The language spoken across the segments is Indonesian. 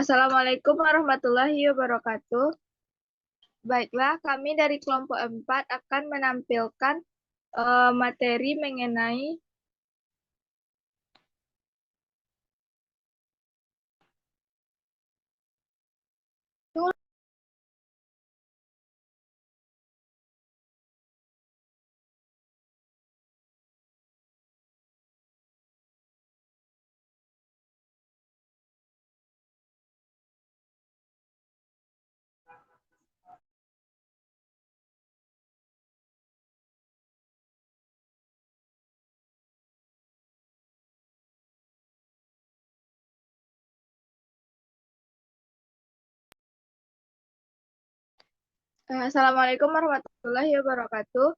Assalamualaikum warahmatullahi wabarakatuh. Baiklah, kami dari kelompok 4 akan menampilkan materi mengenai Assalamualaikum warahmatullahi wabarakatuh.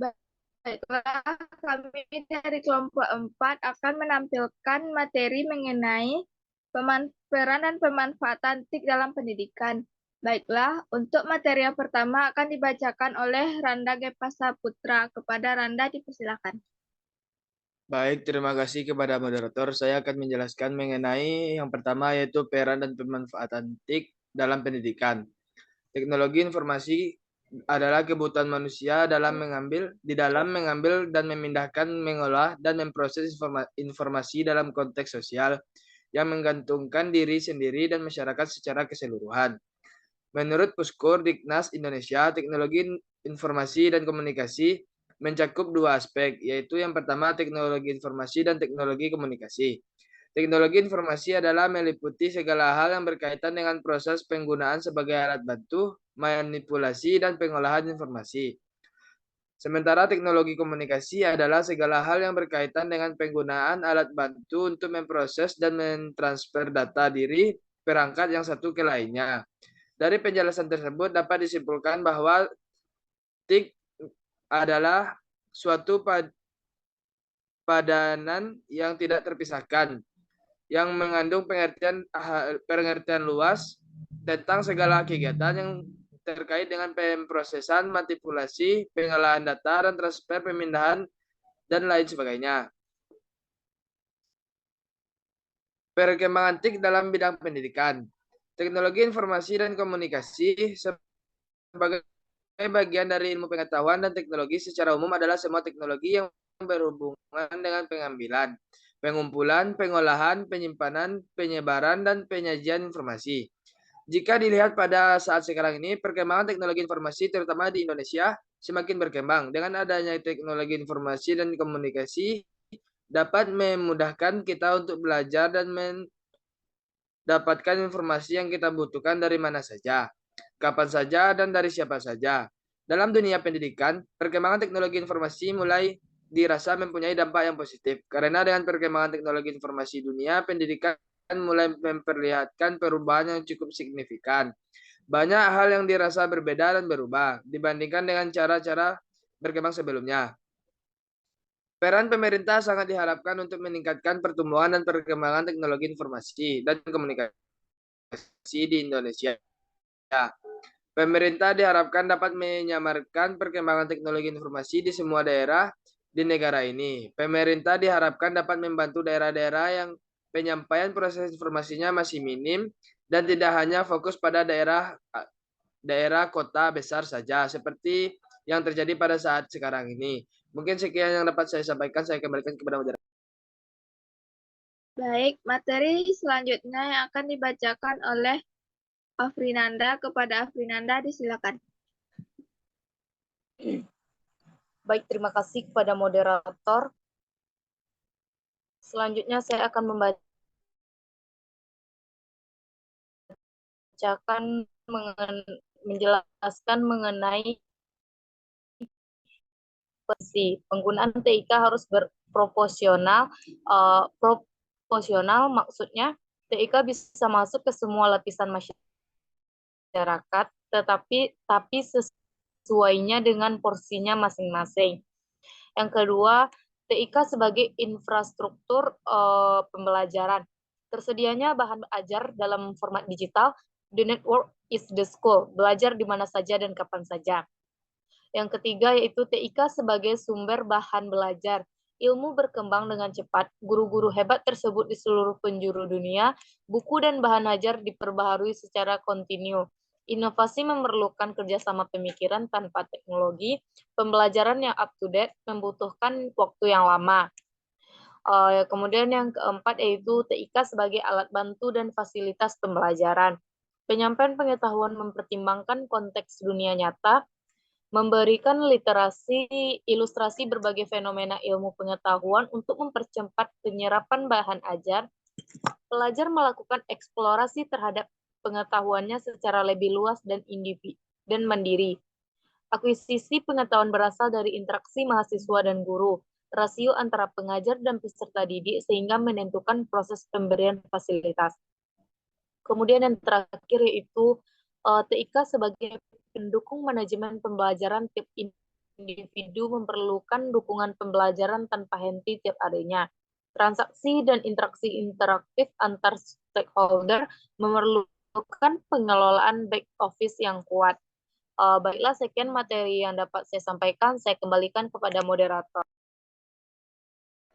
Baiklah, kami dari kelompok 4 akan menampilkan materi mengenai peran dan pemanfaatan TIK dalam pendidikan. Baiklah, untuk materi yang pertama akan dibacakan oleh Randa Gepasa Putra. Kepada Randa dipersilakan. Baik, terima kasih kepada moderator. Saya akan menjelaskan mengenai yang pertama yaitu peran dan pemanfaatan TIK dalam pendidikan. Teknologi informasi adalah kebutuhan manusia dalam mengambil dan memindahkan, mengolah, dan memproses informasi dalam konteks sosial yang menggantungkan diri sendiri dan masyarakat secara keseluruhan. Menurut Puskur Diknas Indonesia, teknologi informasi dan komunikasi mencakup dua aspek, yaitu yang pertama teknologi informasi dan teknologi komunikasi. Teknologi informasi adalah meliputi segala hal yang berkaitan dengan proses penggunaan sebagai alat bantu, manipulasi, dan pengolahan informasi. Sementara teknologi komunikasi adalah segala hal yang berkaitan dengan penggunaan alat bantu untuk memproses dan mentransfer data diri perangkat yang satu ke lainnya. Dari penjelasan tersebut dapat disimpulkan bahwa TIK adalah suatu padanan yang tidak terpisahkan, yang mengandung pengertian luas tentang segala kegiatan yang terkait dengan pemrosesan, manipulasi, pengolahan data, dan transfer, pemindahan, dan lain sebagainya. Perkembangan TIK dalam bidang pendidikan. Teknologi informasi dan komunikasi sebagai bagian dari ilmu pengetahuan dan teknologi secara umum adalah semua teknologi yang berhubungan dengan pengambilan, pengumpulan, pengolahan, penyimpanan, penyebaran, dan penyajian informasi. Jika dilihat pada saat sekarang ini, perkembangan teknologi informasi terutama di Indonesia semakin berkembang. Dengan adanya teknologi informasi dan komunikasi dapat memudahkan kita untuk belajar dan mendapatkan informasi yang kita butuhkan dari mana saja, kapan saja, dan dari siapa saja. Dalam dunia pendidikan, perkembangan teknologi informasi mulai dirasa mempunyai dampak yang positif. Karena dengan perkembangan teknologi informasi dunia, pendidikan mulai memperlihatkan perubahan yang cukup signifikan. Banyak hal yang dirasa berbeda dan berubah dibandingkan dengan cara-cara berkembang sebelumnya. Peran pemerintah sangat diharapkan untuk meningkatkan pertumbuhan dan perkembangan teknologi informasi dan komunikasi di Indonesia. Pemerintah diharapkan dapat menyamarkan perkembangan teknologi informasi di semua daerah di negara ini. Pemerintah diharapkan dapat membantu daerah-daerah yang penyampaian proses informasinya masih minim dan tidak hanya fokus pada daerah kota besar saja seperti yang terjadi pada saat sekarang ini. Mungkin sekian yang dapat saya sampaikan. Saya kembalikan kepada moderator. Baik, materi selanjutnya yang akan dibacakan oleh Afrinanda. Kepada Afrinanda disilakan. Baik, terima kasih kepada moderator. Selanjutnya saya akan menjelaskan mengenai penggunaan TIK harus berproporsional. Proporsional maksudnya TIK bisa masuk ke semua lapisan masyarakat, tapi menyesuainya dengan porsinya masing-masing. Yang kedua, TIK sebagai infrastruktur pembelajaran. Tersedianya bahan ajar dalam format digital, the network is the school, belajar di mana saja dan kapan saja. Yang ketiga yaitu TIK sebagai sumber bahan belajar. Ilmu berkembang dengan cepat, guru-guru hebat tersebut di seluruh penjuru dunia, buku dan bahan ajar diperbaharui secara kontinu. Inovasi memerlukan kerjasama pemikiran tanpa teknologi, pembelajaran yang up-to-date membutuhkan waktu yang lama. Kemudian yang keempat yaitu TIK sebagai alat bantu dan fasilitas pembelajaran. Penyampaian pengetahuan mempertimbangkan konteks dunia nyata, memberikan literasi ilustrasi berbagai fenomena ilmu pengetahuan untuk mempercepat penyerapan bahan ajar. Pelajar melakukan eksplorasi terhadap pengetahuannya secara lebih luas dan individu dan mandiri. Akuisisi pengetahuan berasal dari interaksi mahasiswa dan guru, rasio antara pengajar dan peserta didik sehingga menentukan proses pemberian fasilitas. Kemudian yang terakhir yaitu TIK sebagai pendukung manajemen pembelajaran. Tiap individu memerlukan dukungan pembelajaran tanpa henti tiap harinya. Transaksi dan interaksi interaktif antar stakeholder memerlukan pengelolaan back office yang kuat. Baiklah, sekian materi yang dapat saya sampaikan. Saya kembalikan kepada moderator.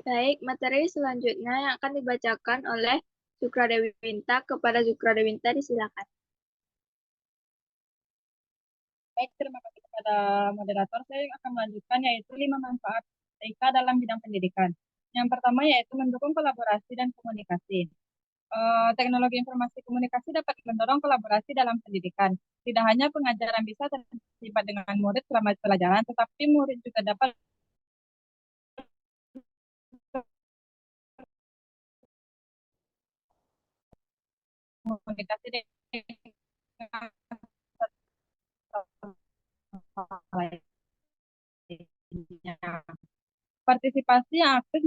Baik, materi selanjutnya yang akan dibacakan oleh Zukra Dewinta. Kepada Zukra Dewinta disilakan. Baik, terima kasih kepada moderator. Saya akan melanjutkan yaitu 5 manfaat TIK dalam bidang pendidikan. Yang pertama yaitu mendukung kolaborasi dan komunikasi. Teknologi informasi komunikasi dapat mendorong kolaborasi dalam pendidikan. Tidak hanya pengajaran bisa terlibat dengan murid selama pelajaran, tetapi murid juga dapat komunikasi dengan lainnya. Partisipasi yang aktif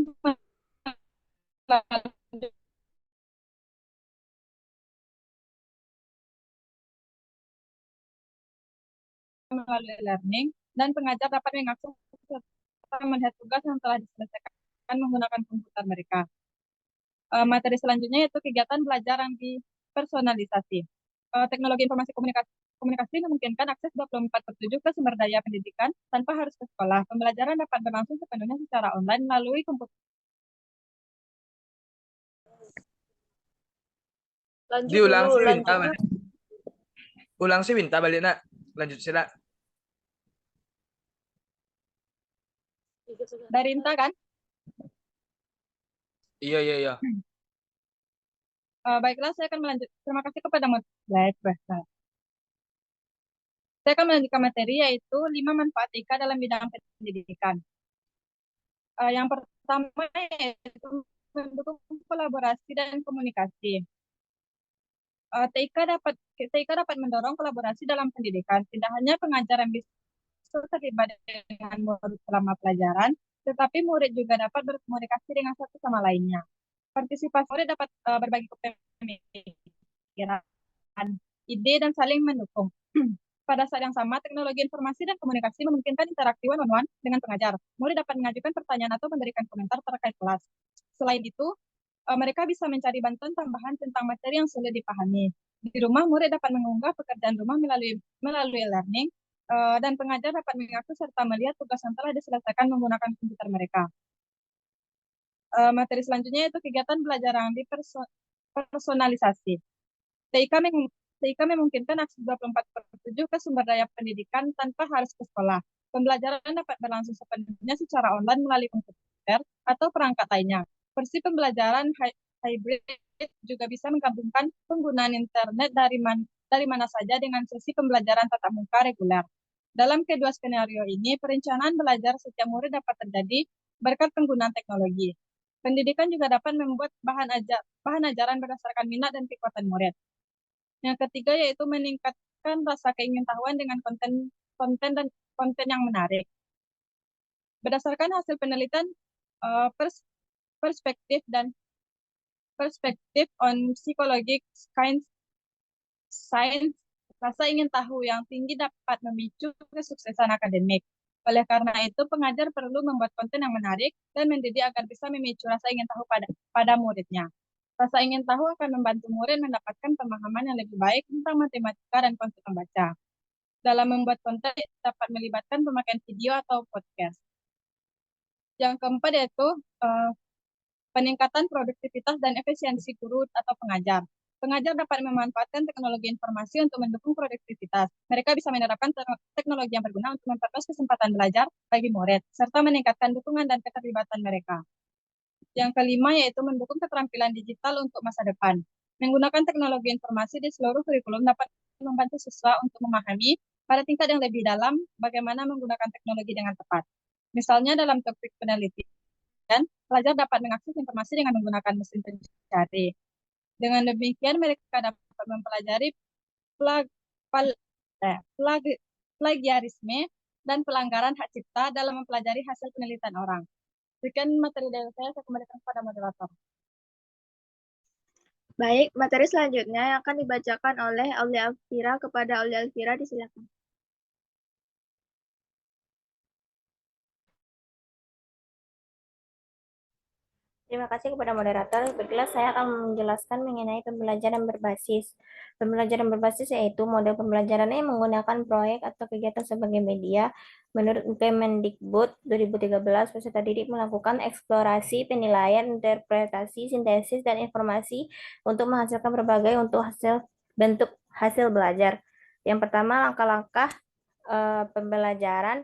melalui learning dan pengajar dapat mengakses serta melihat tugas yang telah diselesaikan menggunakan komputer mereka. Materi selanjutnya yaitu kegiatan belajar yang dipersonalisasi. Teknologi informasi komunikasi memungkinkan akses 24/7 ke sumber daya pendidikan tanpa harus ke sekolah. Pembelajaran dapat berlangsung sepenuhnya secara online melalui komputer. Diulang sih Winta, balik. Ulang sih Winta balik nak. Lanjut sila. Dari Inta kan? Iya. Baiklah, saya akan melanjut. Terima kasih kepada moderator. Saya akan melanjutkan materi yaitu 5 manfaat TIK dalam bidang pendidikan. Yang pertama yaitu mendukung kolaborasi dan komunikasi. TIK dapat mendorong kolaborasi dalam pendidikan. Tidak hanya pengajar yang bisa terlibat dengan murid selama pelajaran, tetapi murid juga dapat berkomunikasi dengan satu sama lainnya. Partisipasi murid dapat berbagi pemikiran, ide, dan saling mendukung. Pada saat yang sama, teknologi informasi dan komunikasi memungkinkan interaksi one-on-one dengan pengajar. Murid dapat mengajukan pertanyaan atau memberikan komentar terkait kelas. Selain itu, mereka bisa mencari bantuan tambahan tentang materi yang sulit dipahami. Di rumah, murid dapat mengunggah pekerjaan rumah melalui learning, dan pengajar dapat mengakses serta melihat tugas yang telah diselesaikan menggunakan komputer mereka. Materi selanjutnya yaitu kegiatan belajar yang dipersonalisasi. TIK memungkinkan akses 24/7 ke sumber daya pendidikan tanpa harus ke sekolah. Pembelajaran dapat berlangsung sepenuhnya secara online melalui komputer atau perangkat lainnya. Versi pembelajaran hybrid juga bisa menggabungkan penggunaan internet dari mana saja dengan sesi pembelajaran tatap muka reguler. Dalam kedua skenario ini, perencanaan belajar setiap murid dapat terjadi berkat penggunaan teknologi. Pendidikan juga dapat membuat bahan ajaran berdasarkan minat dan kekuatan murid. Yang ketiga yaitu meningkatkan rasa keingintahuan dengan konten yang menarik. Berdasarkan hasil penelitian perspektif on psychological science Rasa ingin tahu yang tinggi dapat memicu kesuksesan akademik. Oleh karena itu, pengajar perlu membuat konten yang menarik dan mendidik agar bisa memicu rasa ingin tahu pada muridnya. Rasa ingin tahu akan membantu murid mendapatkan pemahaman yang lebih baik tentang matematika dan konsep membaca. Dalam membuat konten dapat melibatkan pemakaian video atau podcast. Yang keempat yaitu peningkatan produktivitas dan efisiensi guru atau pengajar. Pengajar dapat memanfaatkan teknologi informasi untuk mendukung produktivitas. Mereka bisa menerapkan teknologi yang berguna untuk memperluas kesempatan belajar bagi murid, serta meningkatkan dukungan dan keterlibatan mereka. Yang kelima yaitu mendukung keterampilan digital untuk masa depan. Menggunakan teknologi informasi di seluruh kurikulum dapat membantu siswa untuk memahami pada tingkat yang lebih dalam bagaimana menggunakan teknologi dengan tepat. Misalnya dalam topik penelitian, pelajar dapat mengakses informasi dengan menggunakan mesin pencari. Dengan demikian, mereka dapat mempelajari plagiarisme dan pelanggaran hak cipta dalam mempelajari hasil penelitian orang. Sekian materi dari saya kembalikan kepada moderator. Baik, materi selanjutnya yang akan dibacakan oleh Aulia Alfira. Kepada Aulia Alfira, disilakan. Terima kasih kepada moderator. Baiklah, saya akan menjelaskan mengenai pembelajaran berbasis. Pembelajaran berbasis yaitu model pembelajaran yang menggunakan proyek atau kegiatan sebagai media. Menurut Kemendikbud 2013, peserta didik melakukan eksplorasi, penilaian, interpretasi, sintesis, dan informasi untuk menghasilkan berbagai bentuk hasil belajar. Yang pertama, langkah-langkah pembelajaran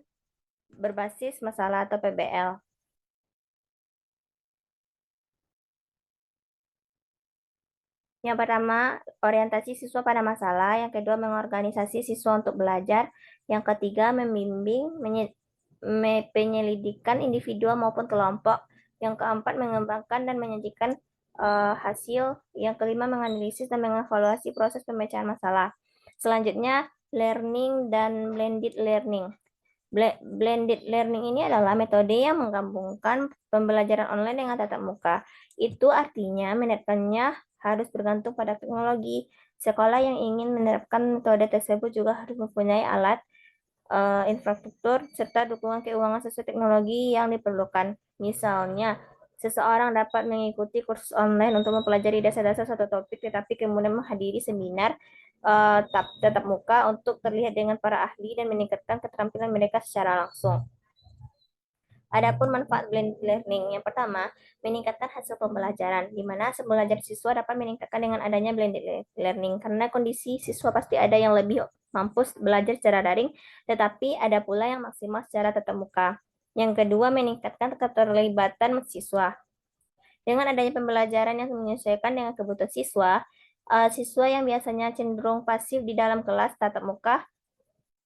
berbasis masalah atau PBL. Yang pertama, orientasi siswa pada masalah. Yang kedua, mengorganisasi siswa untuk belajar. Yang ketiga, membimbing, penyelidikan individu maupun kelompok. Yang keempat, mengembangkan dan menyajikan hasil. Yang kelima, menganalisis dan mengevaluasi proses pemecahan masalah. Selanjutnya, learning dan blended learning. Blended learning ini adalah metode yang menggabungkan pembelajaran online dengan tatap muka. Itu artinya menerapkannya harus bergantung pada teknologi. Sekolah yang ingin menerapkan metode tersebut juga harus mempunyai alat, infrastruktur, serta dukungan keuangan sesuai teknologi yang diperlukan. Misalnya, seseorang dapat mengikuti kursus online untuk mempelajari dasar-dasar suatu topik, tetapi kemudian menghadiri seminar tatap muka untuk terlihat dengan para ahli dan meningkatkan keterampilan mereka secara langsung. Adapun manfaat blended learning, yang pertama, meningkatkan hasil pembelajaran, di mana hasil belajar siswa dapat meningkatkan dengan adanya blended learning, karena kondisi siswa pasti ada yang lebih mampu belajar secara daring, tetapi ada pula yang maksimal secara tatap muka. Yang kedua, meningkatkan keterlibatan siswa. Dengan adanya pembelajaran yang menyesuaikan dengan kebutuhan siswa, siswa yang biasanya cenderung pasif di dalam kelas tatap muka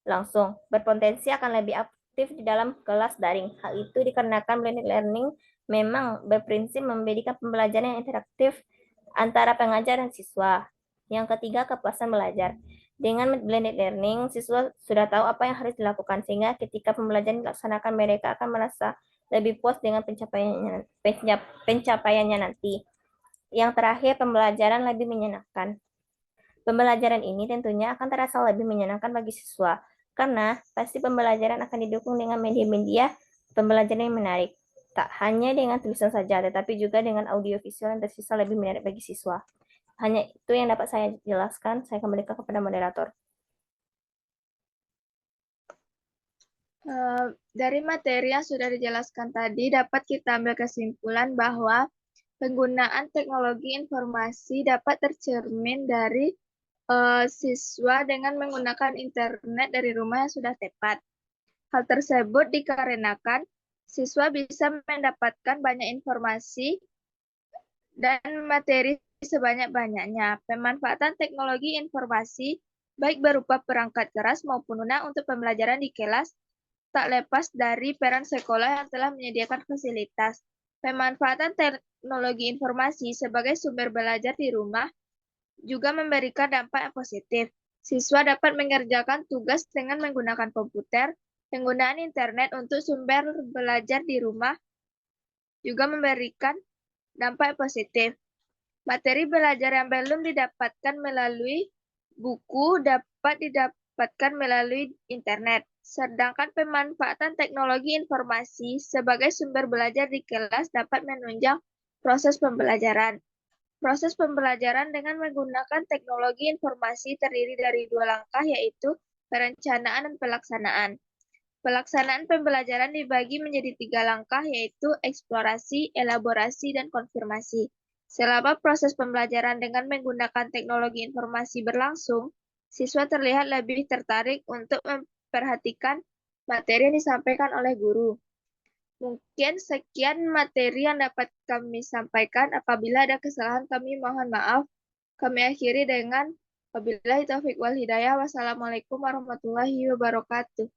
langsung berpotensi akan lebih aktif di dalam kelas daring. Hal itu dikarenakan blended learning memang berprinsip memberikan pembelajaran yang interaktif antara pengajar dan siswa. Yang ketiga, kepuasan belajar. Dengan blended learning, siswa sudah tahu apa yang harus dilakukan, sehingga ketika pembelajaran dilaksanakan, mereka akan merasa lebih puas dengan pencapaiannya nanti. Yang terakhir, pembelajaran lebih menyenangkan. Pembelajaran ini tentunya akan terasa lebih menyenangkan bagi siswa, karena pasti pembelajaran akan didukung dengan media-media pembelajaran yang menarik. Tak hanya dengan tulisan saja, tetapi juga dengan audio visual yang tersisa lebih menarik bagi siswa. Hanya itu yang dapat saya jelaskan. Saya kembalikan kepada moderator. Dari materi yang sudah dijelaskan tadi, dapat kita ambil kesimpulan bahwa penggunaan teknologi informasi dapat tercermin dari siswa dengan menggunakan internet dari rumah yang sudah tepat. Hal tersebut dikarenakan siswa bisa mendapatkan banyak informasi dan materi sebanyak-banyaknya. Pemanfaatan teknologi informasi, baik berupa perangkat keras maupun lunak untuk pembelajaran di kelas, tak lepas dari peran sekolah yang telah menyediakan fasilitas. Pemanfaatan teknologi informasi sebagai sumber belajar di rumah juga memberikan dampak yang positif. Siswa dapat mengerjakan tugas dengan menggunakan komputer. Penggunaan internet untuk sumber belajar di rumah juga memberikan dampak yang positif. Materi belajar yang belum didapatkan melalui buku dapat didapatkan melalui internet, sedangkan pemanfaatan teknologi informasi sebagai sumber belajar di kelas dapat menunjang proses pembelajaran. Proses pembelajaran dengan menggunakan teknologi informasi terdiri dari dua langkah, yaitu perencanaan dan pelaksanaan. Pelaksanaan pembelajaran dibagi menjadi 3 langkah, yaitu eksplorasi, elaborasi, dan konfirmasi. Selama proses pembelajaran dengan menggunakan teknologi informasi berlangsung, siswa terlihat lebih tertarik untuk memperhatikan materi yang disampaikan oleh guru. Mungkin sekian materi yang dapat kami sampaikan. Apabila ada kesalahan, kami mohon maaf. Kami akhiri dengan wabillahi taufiq wal hidayah. Wassalamualaikum warahmatullahi wabarakatuh.